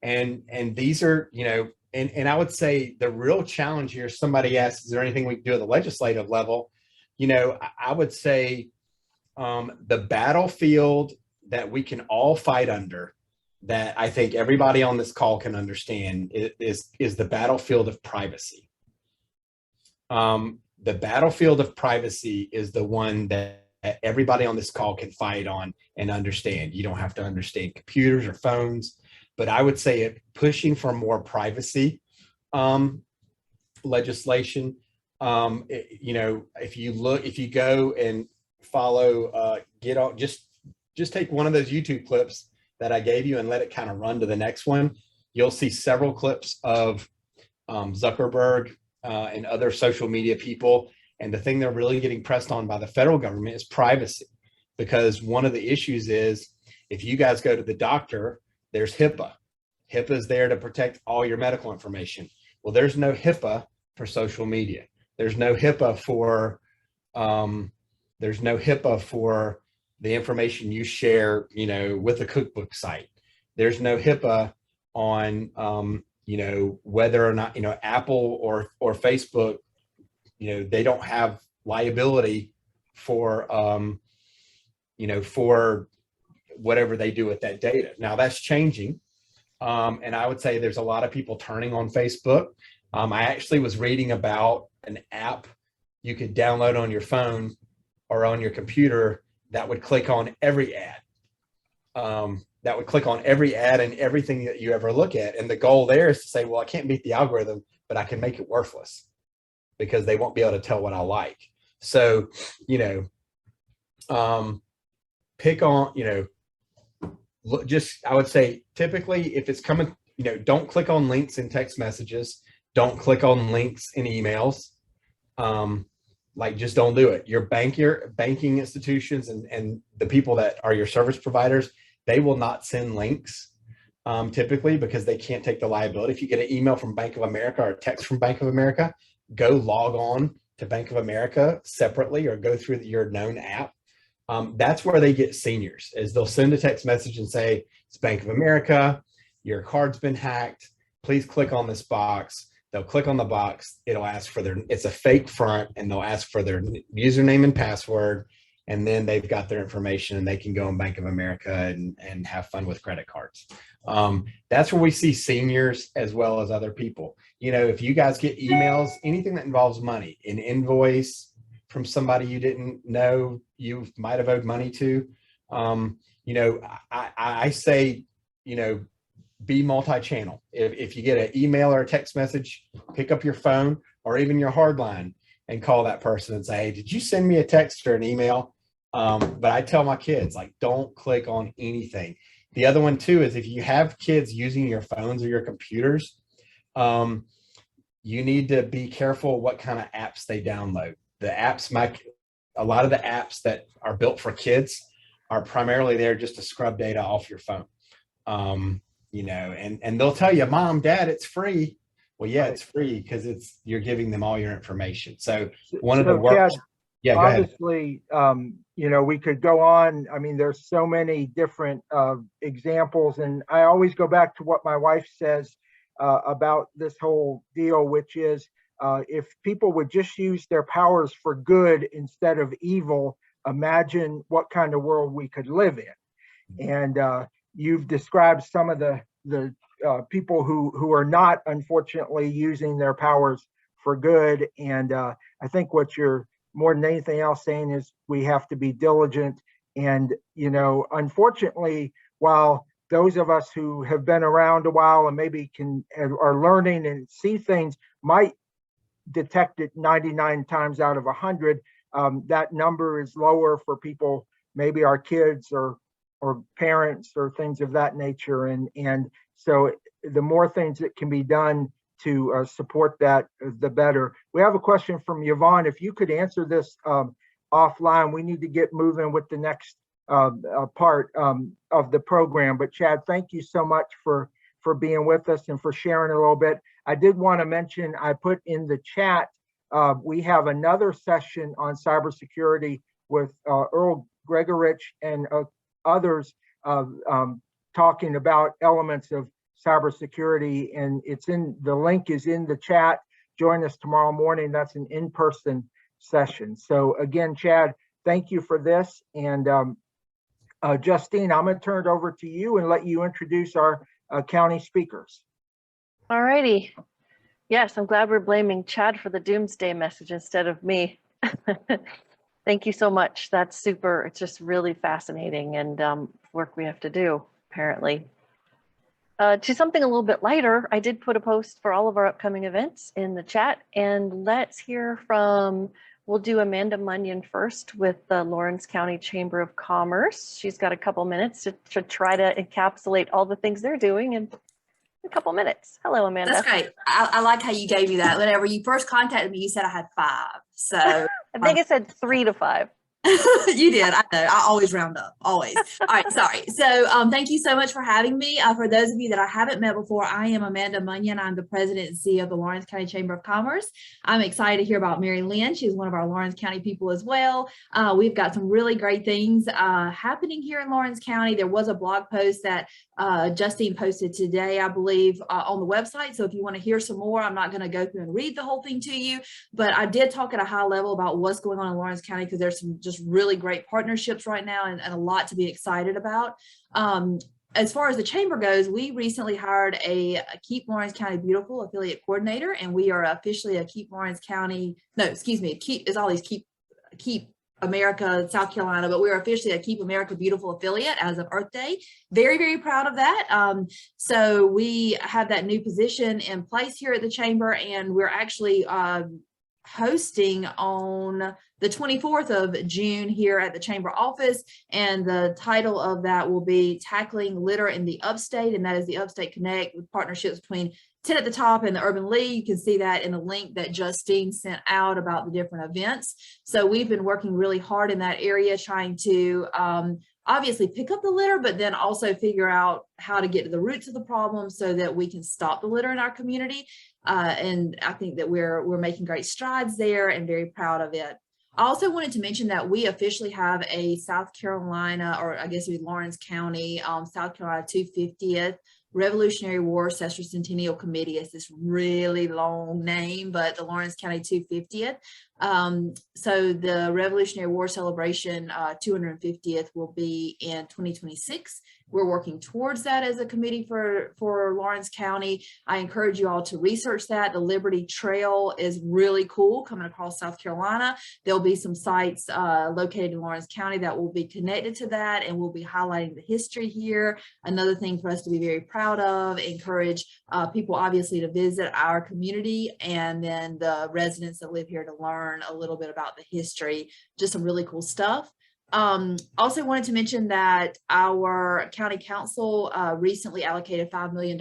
And these are, you know, and I would say the real challenge here, somebody asks, is there anything we can do at the legislative level? You know, I would say the battlefield that we can all fight under, that I think everybody on this call can understand, is the battlefield of privacy. The battlefield of privacy is the one that everybody on this call can fight on and understand. You don't have to understand computers or phones, but I would say pushing for more privacy legislation. You know, if you go and follow, just take one of those YouTube clips that I gave you and let it kind of run to the next one. You'll see several clips of Zuckerberg and other social media people. And the thing they're really getting pressed on by the federal government is privacy, because one of the issues is if you guys go to the doctor, there's HIPAA. HIPAA is there to protect all your medical information. Well, there's no HIPAA for social media. There's no HIPAA for the information you share, you know, with a cookbook site. There's no HIPAA on, you know, whether or not, you know, Apple or Facebook, you know, they don't have liability for, you know, for whatever they do with that data. Now that's changing. And I would say there's a lot of people turning on Facebook. I actually was reading about an app you could download on your phone or on your computer that would click on every ad. That would click on every ad and everything that you ever look at. And the goal there is to say, well, I can't beat the algorithm, but I can make it worthless because they won't be able to tell what I like. So, you know, pick on, you know, I would say typically if it's coming, you know, don't click on links in text messages. Don't click on links in emails. Like, just don't do it. Your banking institutions and the people that are your service providers, they will not send links typically because they can't take the liability. If you get an email from Bank of America or a text from Bank of America, go log on to Bank of America separately or go through your known app. That's where they get seniors, is they'll send a text message and say, it's Bank of America, your card's been hacked, please click on this box. They'll click on the box, it'll ask for it's a fake front, and they'll ask for their username and password, and then they've got their information and they can go on Bank of America and have fun with credit cards. That's where we see seniors as well as other people. You know, if you guys get emails, anything that involves money, an invoice from somebody you didn't know you might have owed money to, you know, I say, you know, be multi-channel. If you get an email or a text message, pick up your phone or even your hard line and call that person and say, hey, did you send me a text or an email? But I tell my kids, like, don't click on anything. The other one too is if you have kids using your phones or your computers, you need to be careful what kind of apps they download. The apps, a lot of the apps that are built for kids are primarily there just to scrub data off your phone. You know, and they'll tell you, Mom, Dad, it's free. Well, yeah, it's free because you're giving them all your information. So one of the work. Yeah, go ahead. Obviously, you know, we could go on. I mean, there's so many different examples, and I always go back to what my wife says about this whole deal, which is if people would just use their powers for good instead of evil, imagine what kind of world we could live in. And you've described some of the people who are not, unfortunately, using their powers for good. And I think what you're more than anything else saying is we have to be diligent. And, you know, unfortunately, while those of us who have been around a while and maybe are learning and see things might detect it 99 times out of 100, that number is lower for people, maybe our kids or parents or things of that nature. And so the more things that can be done to support that, the better. We have a question from Yvonne. If you could answer this offline, we need to get moving with the next part of the program. But Chad, thank you so much for being with us and for sharing a little bit. I did want to mention, I put in the chat, we have another session on cybersecurity with Earl Gregorich and others talking about elements of cybersecurity, and the link is in the chat. Join us tomorrow morning. That's an in-person session. So again, Chad, thank you for this. And Justine, I'm going to turn it over to you and let you introduce our county speakers. All righty. Yes, I'm glad we're blaming Chad for the doomsday message instead of me. Thank you so much. That's super. It's just really fascinating and work we have to do, apparently. To something a little bit lighter, I did put a post for all of our upcoming events in the chat, and let's hear from, we'll do Amanda Munyon first with the Lawrence County Chamber of Commerce. She's got a couple minutes to try to encapsulate all the things they're doing in a couple minutes. Hello, Amanda. That's great. I like how you gave me that. Whenever you first contacted me, you said I had 5. So I think it said 3 to 5. You did. I know. I always round up. Always. All right. Sorry. So thank you so much for having me. For those of you that I haven't met before, I am Amanda Munyon. I'm the president and CEO of the Lawrence County Chamber of Commerce. I'm excited to hear about Mary Lynn. She's one of our Lawrence County people as well. We've got some really great things happening here in Lawrence County. There was a blog post that Justine posted today, I believe, on the website. So if you want to hear some more, I'm not going to go through and read the whole thing to you, but I did talk at a high level about what's going on in Lawrence County, because there's some just really great partnerships right now and a lot to be excited about. As far as the chamber goes, we recently hired a Keep Lawrence County Beautiful affiliate coordinator, and we are officially a Keep Lawrence County, no, excuse me, Keep is all these Keep America, South Carolina, but we're officially a Keep America Beautiful affiliate as of Earth Day. Very, very proud of that. So we have that new position in place here at the chamber, and we're actually hosting on the 24th of June here at the chamber office, and the title of that will be Tackling Litter in the Upstate, and that is the Upstate Connect with partnerships between TATT at the top and the Urban League. You can see that in a link that Justine sent out about the different events. So we've been working really hard in that area, trying to obviously pick up the litter, but then also figure out how to get to the roots of the problem so that we can stop the litter in our community. And I think that we're making great strides there and very proud of it. I also wanted to mention that we officially have a South Carolina, or I guess it would be Lawrence County, South Carolina 250th Revolutionary War Sesquicentennial Committee. Is this really long name, but the Lawrence County 250th. So the Revolutionary War celebration 250th will be in 2026. We're working towards that as a committee for Lawrence County. I encourage you all to research that. The Liberty Trail is really cool coming across South Carolina. There'll be some sites located in Lawrence County that will be connected to that, and we'll be highlighting the history here. Another thing for us to be very proud of, encourage people obviously to visit our community, and then the residents that live here to learn a little bit about the history. Just some really cool stuff. Also wanted to mention that our county council recently allocated $5 million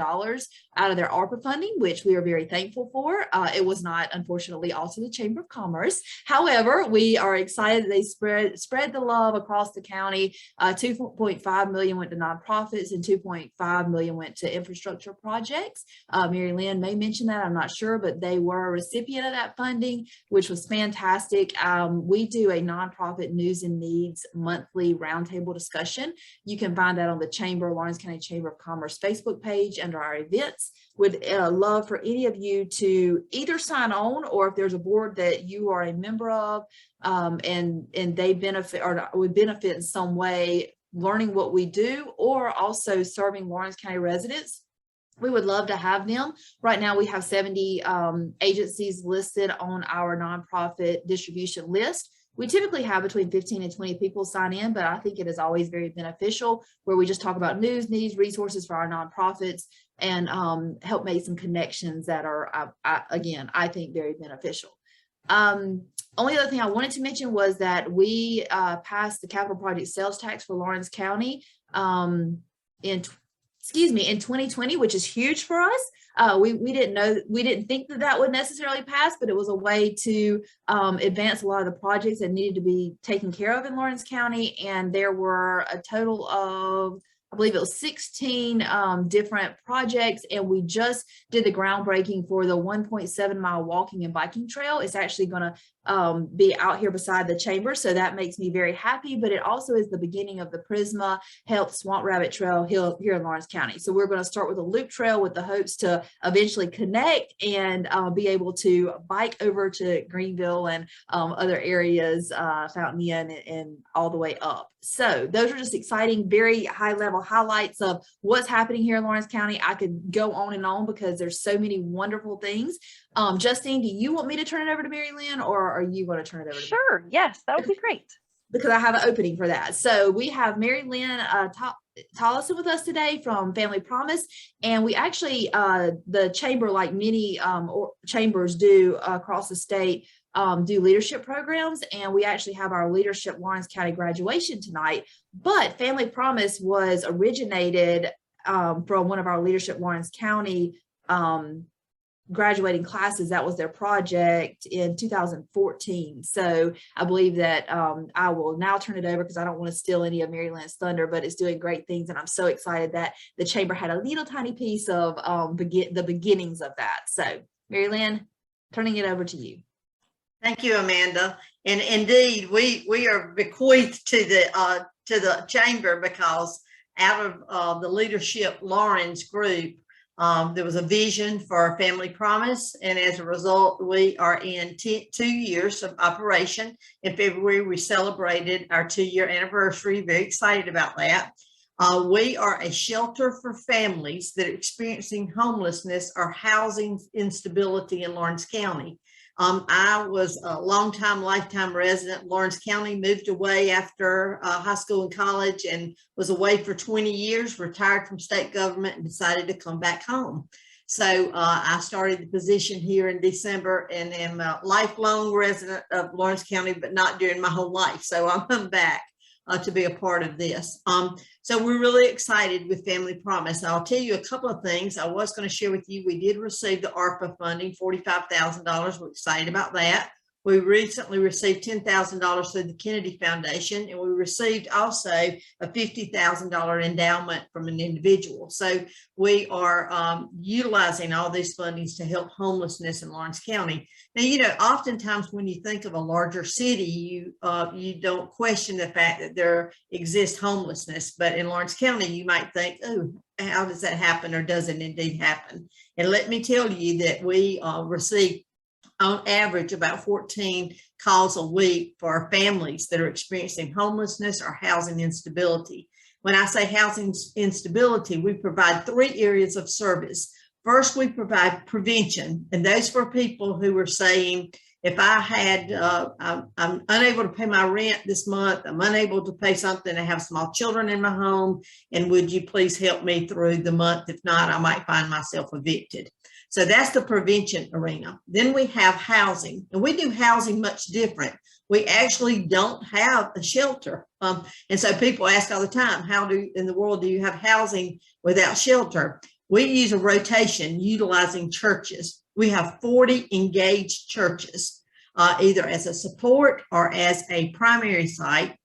out of their Arpa funding, which we are very thankful for. It was not, unfortunately, also the Chamber of Commerce. However, we are excited they spread the love across the county. 2.5 million went to nonprofits and 2.5 million went to infrastructure projects. Mary Lynn may mention that, I'm not sure, but they were a recipient of that funding, which was fantastic. We do a nonprofit news and needs needs monthly roundtable discussion. You can find that on the Lawrence County Chamber of Commerce Facebook page under our events. Would love for any of you to either sign on, or if there's a board that you are a member of and they benefit or would benefit in some way learning what we do, or also serving Lawrence County residents, we would love to have them. Right now we have 70 agencies listed on our nonprofit distribution list. We typically have between 15 and 20 people sign in, but I think it is always very beneficial where we just talk about news, needs, resources for our nonprofits, and help make some connections that are, again, I think very beneficial. Only other thing I wanted to mention was that we passed the capital project sales tax for Lawrence County in 2020, which is huge for us. We didn't think that would necessarily pass, but it was a way to advance a lot of the projects that needed to be taken care of in Lawrence County. And there were a total of, I believe it was 16 different projects, and we just did the groundbreaking for the 1.7 mile walking and biking trail. It's actually going to be out here beside the chamber, so that makes me very happy. But it also is the beginning of the Prisma Health Swamp Rabbit Trail here in Lawrence County. So we're going to start with a loop trail with the hopes to eventually connect and be able to bike over to Greenville and other areas, Fountain Inn, and all the way up. So those are just exciting, very high level highlights of what's happening here in Lawrence County. I could go on because there's so many wonderful things. Justine, do you want me to turn it over to Mary Lynn, or are you going to turn it over to me? Sure. Yes, that would be great. Because I have an opening for that. So we have Mary Lynn Tollison with us today from Family Promise. And we actually, the chamber, like many chambers do across the state, do leadership programs. And we actually have our Leadership Lawrence County graduation tonight. But Family Promise was originated from one of our Leadership Lawrence County graduating classes. That was their project in 2014. So I believe that I will now turn it over because I don't want to steal any of Mary Lynn's thunder, but it's doing great things. And I'm so excited that the chamber had a little tiny piece of the beginnings of that. So Mary Lynn, turning it over to you. Thank you, Amanda. And indeed, we are bequeathed to the chamber because out of the Leadership Lawrence group, there was a vision for Family Promise, and as a result, we are in 2 years of operation. In February, we celebrated our 2-year anniversary. Very excited about that. We are a shelter for families that are experiencing homelessness or housing instability in Lawrence County. I was a longtime, lifetime resident of Lawrence County, moved away after high school and college, and was away for 20 years, retired from state government, and decided to come back home. So I started the position here in December and am a lifelong resident of Lawrence County, but not during my whole life. So I'm back to be a part of this. So we're really excited with Family Promise. I'll tell you a couple of things I was going to share with you. We did receive the Arpa funding, $45,000. We're excited about that. We recently received $10,000 through the Kennedy Foundation, and we received also a $50,000 endowment from an individual. So we are utilizing all these fundings to help homelessness in Lawrence County. Now, you know, oftentimes when you think of a larger city, you don't question the fact that there exists homelessness. But in Lawrence County, you might think, oh, how does that happen, or does it indeed happen? And let me tell you that we receive on average about 14 calls a week for families that are experiencing homelessness or housing instability. When I say housing instability, we provide 3 areas of service. First, we provide prevention, and those for people who are saying, if I had, I'm unable to pay my rent this month, I'm unable to pay something, I have small children in my home, and would you please help me through the month? If not, I might find myself evicted. So that's the prevention arena. Then we have housing, and we do housing much different. We actually don't have a shelter. And so people ask all the time, how in the world do you have housing without shelter? We use a rotation utilizing churches. We have 40 engaged churches, either as a support or as a primary site.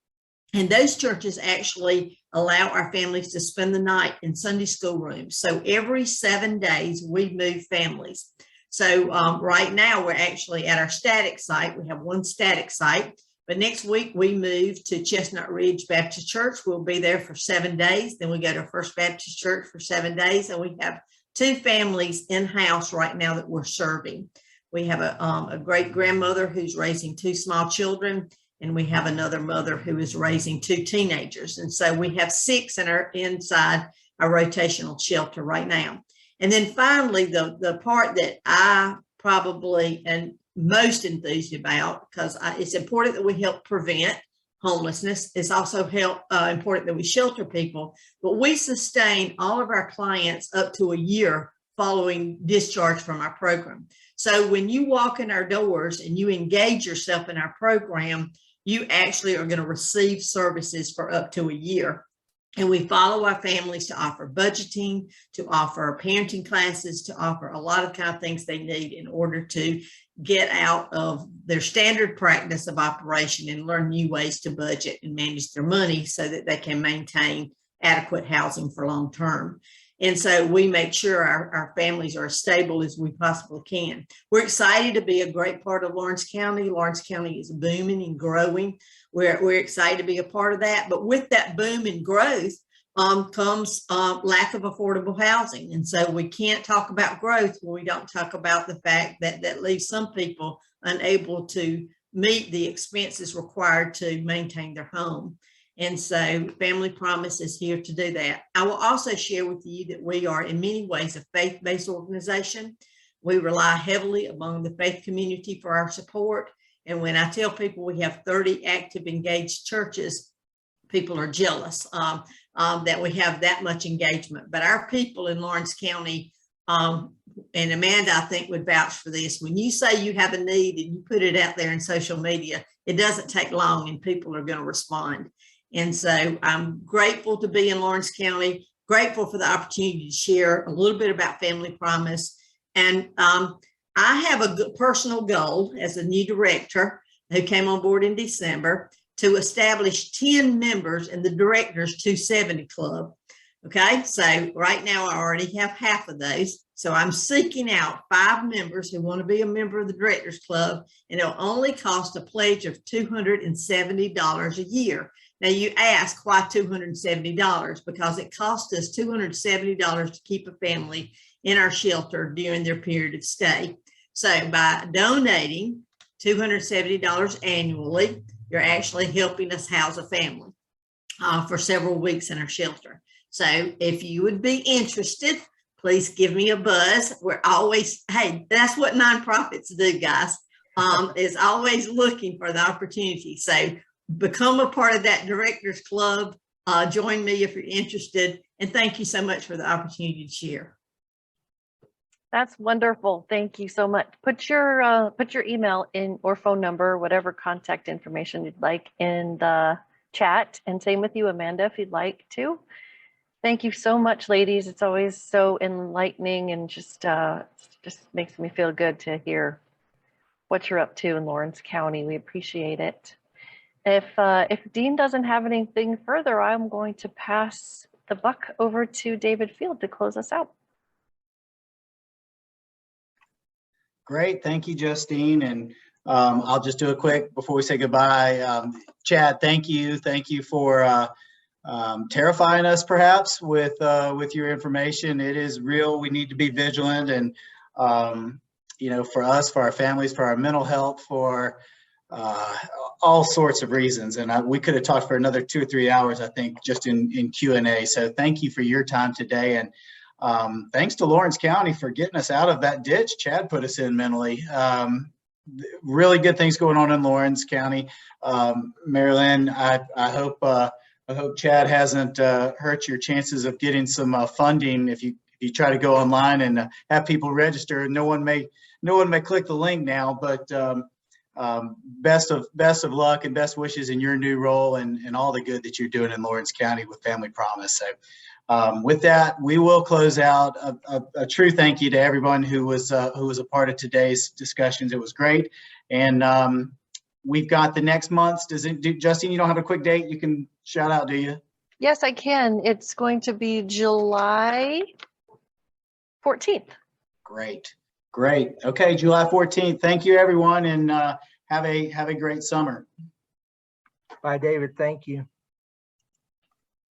And those churches actually allow our families to spend the night in Sunday school rooms. So every 7 days, we move families. So right now, we're actually at our static site. We have one static site, But next week we move to Chestnut Ridge Baptist Church. We'll be there for 7 days. Then we go to First Baptist Church for 7 days. And we have 2 families in-house right now that we're serving. We have a great grandmother who's raising 2 small children, and we have another mother who is raising 2 teenagers. And so we have 6 inside our rotational shelter right now. And then finally, the part that I probably am most enthused about, because it's important that we help prevent homelessness. It's also important that we shelter people, but we sustain all of our clients up to a year following discharge from our program. So when you walk in our doors and you engage yourself in our program, you actually are going to receive services for up to a year. And we follow our families to offer budgeting, to offer parenting classes, to offer a lot of kind of things they need in order to get out of their standard practice of operation and learn new ways to budget and manage their money so that they can maintain adequate housing for long term. And so we make sure our families are as stable as we possibly can. We're excited to be a great part of Lawrence County. Lawrence County is booming and growing. We're excited to be a part of that. But with that boom and growth comes lack of affordable housing. And so we can't talk about growth when we don't talk about the fact that that leaves some people unable to meet the expenses required to maintain their home. And so Family Promise is here to do that. I will also share with you that we are in many ways a faith-based organization. We rely heavily among the faith community for our support. And when I tell people we have 30 active engaged churches, people are jealous that we have that much engagement. But our people in Lawrence County, and Amanda, I think, would vouch for this. When you say you have a need and you put it out there in social media, it doesn't take long and people are going to respond. And so I'm grateful to be in Lawrence County, grateful for the opportunity to share a little bit about Family Promise. And I have a personal goal as a new director who came on board in December to establish 10 members in the Directors 270 Club. Okay, so right now I already have half of those. So I'm seeking out 5 members who want to be a member of the Directors Club, and it'll only cost a pledge of $270 a year. Now you ask, why $270? Because it costs us $270 to keep a family in our shelter during their period of stay. So by donating $270 annually, you're actually helping us house a family for several weeks in our shelter. So if you would be interested, please give me a buzz. We're always, hey, that's what nonprofits do, guys, is always looking for the opportunity. So become a part of that Directors Club. Join me if you're interested. And thank you so much for the opportunity to share. That's wonderful. Thank you so much. Put your email in or phone number, whatever contact information you'd like, in the chat. And same with you, Amanda, if you'd like to. Thank you so much, ladies. It's always so enlightening and just makes me feel good to hear what you're up to in Lawrence County. We appreciate it. If Dean doesn't have anything further, I'm going to pass the buck over to David Field to close us out. Great, thank you, Justine. And I'll just do a quick before we say goodbye. Chad, thank you for terrifying us perhaps with your information. It is real. We need to be vigilant, and you know, for us, for our families, for our mental health, for all sorts of reasons. And we could have talked for another 2 or 3 hours, I think, just in Q&A. So thank you for your time today. And thanks to Lawrence County for getting us out of that ditch Chad put us in mentally. Really good things going on in Lawrence County. Marilyn, I hope Chad hasn't hurt your chances of getting some funding. If you try to go online and have people register, no one may click the link now, but best of luck and best wishes in your new role and all the good that you're doing in Lawrence County with Family Promise. So with that, we will close out. A true thank you to everyone who was a part of today's discussions. It was great. And we've got the next month's. Justine, you don't have a quick date you can shout out, do you? Yes, I can. It's going to be July 14th. Great. Okay, July 14th. Thank you, everyone, and have a great summer. Bye, David. Thank you.